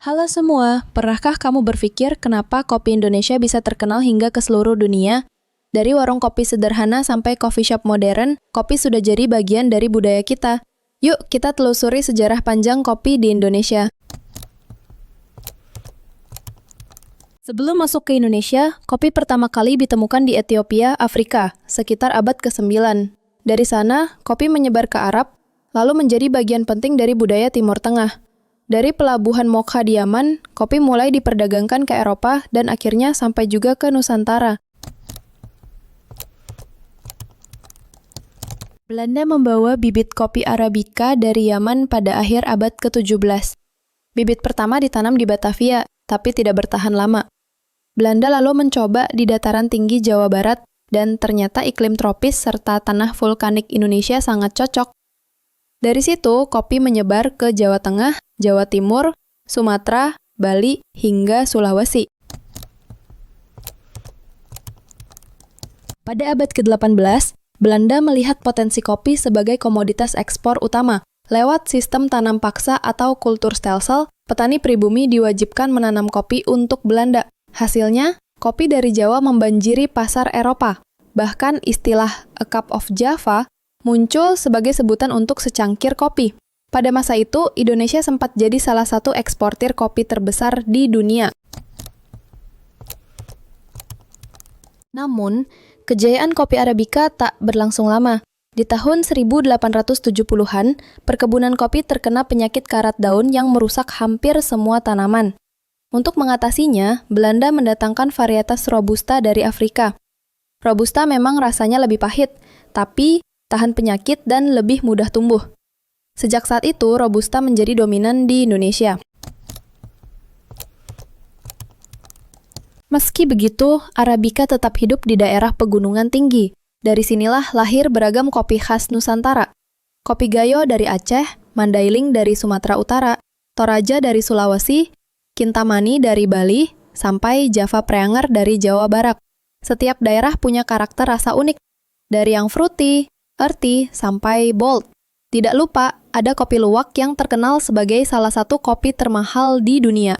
Halo semua, pernahkah kamu berpikir kenapa kopi Indonesia bisa terkenal hingga ke seluruh dunia? Dari warung kopi sederhana sampai coffee shop modern, kopi sudah jadi bagian dari budaya kita. Yuk, kita telusuri sejarah panjang kopi di Indonesia. Sebelum masuk ke Indonesia, kopi pertama kali ditemukan di Ethiopia, Afrika, sekitar abad ke-9. Dari sana, kopi menyebar ke Arab, lalu menjadi bagian penting dari budaya Timur Tengah. Dari pelabuhan Mocha di Yaman, kopi mulai diperdagangkan ke Eropa dan akhirnya sampai juga ke Nusantara. Belanda membawa bibit kopi Arabica dari Yaman pada akhir abad ke-17. Bibit pertama ditanam di Batavia, tapi tidak bertahan lama. Belanda lalu mencoba di dataran tinggi Jawa Barat, dan ternyata iklim tropis serta tanah vulkanik Indonesia sangat cocok. Dari situ, kopi menyebar ke Jawa Tengah, Jawa Timur, Sumatera, Bali, hingga Sulawesi. Pada abad ke-18, Belanda melihat potensi kopi sebagai komoditas ekspor utama. Lewat sistem tanam paksa atau kultur stelsel, petani pribumi diwajibkan menanam kopi untuk Belanda. Hasilnya, kopi dari Jawa membanjiri pasar Eropa. Bahkan istilah "a cup of Java" muncul sebagai sebutan untuk secangkir kopi. Pada masa itu, Indonesia sempat jadi salah satu eksportir kopi terbesar di dunia. Namun, kejayaan kopi Arabica tak berlangsung lama. Di tahun 1870-an, perkebunan kopi terkena penyakit karat daun yang merusak hampir semua tanaman. Untuk mengatasinya, Belanda mendatangkan varietas Robusta dari Afrika. Robusta memang rasanya lebih pahit, tapi tahan penyakit dan lebih mudah tumbuh. Sejak saat itu, Robusta menjadi dominan di Indonesia. Meski begitu, Arabica tetap hidup di daerah pegunungan tinggi. Dari sinilah lahir beragam kopi khas Nusantara. Kopi Gayo dari Aceh, Mandailing dari Sumatera Utara, Toraja dari Sulawesi, Kintamani dari Bali, sampai Java Preanger dari Jawa Barat. Setiap daerah punya karakter rasa unik, dari yang fruity, earthy, sampai bold. Tidak lupa, ada kopi luwak yang terkenal sebagai salah satu kopi termahal di dunia.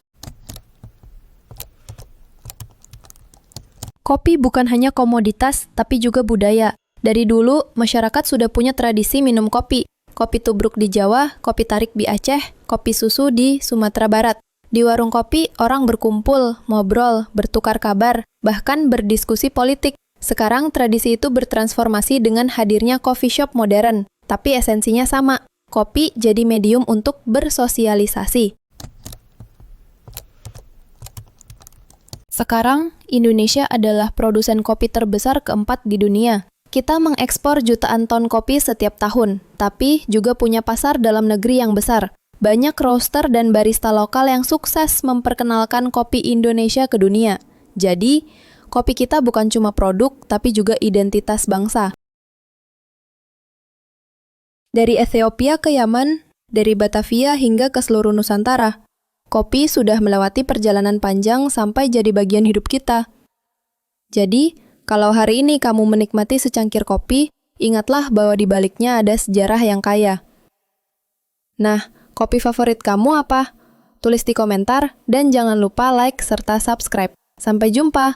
Kopi bukan hanya komoditas, tapi juga budaya. Dari dulu, masyarakat sudah punya tradisi minum kopi. Kopi tubruk di Jawa, kopi tarik di Aceh, kopi susu di Sumatera Barat. Di warung kopi, orang berkumpul, ngobrol, bertukar kabar, bahkan berdiskusi politik. Sekarang tradisi itu bertransformasi dengan hadirnya coffee shop modern, tapi esensinya sama. Kopi jadi medium untuk bersosialisasi. Sekarang, Indonesia adalah produsen kopi terbesar keempat di dunia. Kita mengekspor jutaan ton kopi setiap tahun, tapi juga punya pasar dalam negeri yang besar. Banyak roaster dan barista lokal yang sukses memperkenalkan kopi Indonesia ke dunia. Jadi, kopi kita bukan cuma produk, tapi juga identitas bangsa. Dari Ethiopia ke Yaman, dari Batavia hingga ke seluruh Nusantara, kopi sudah melewati perjalanan panjang sampai jadi bagian hidup kita. Jadi, kalau hari ini kamu menikmati secangkir kopi, ingatlah bahwa di baliknya ada sejarah yang kaya. Nah, kopi favorit kamu apa? Tulis di komentar dan jangan lupa like serta subscribe. Sampai jumpa!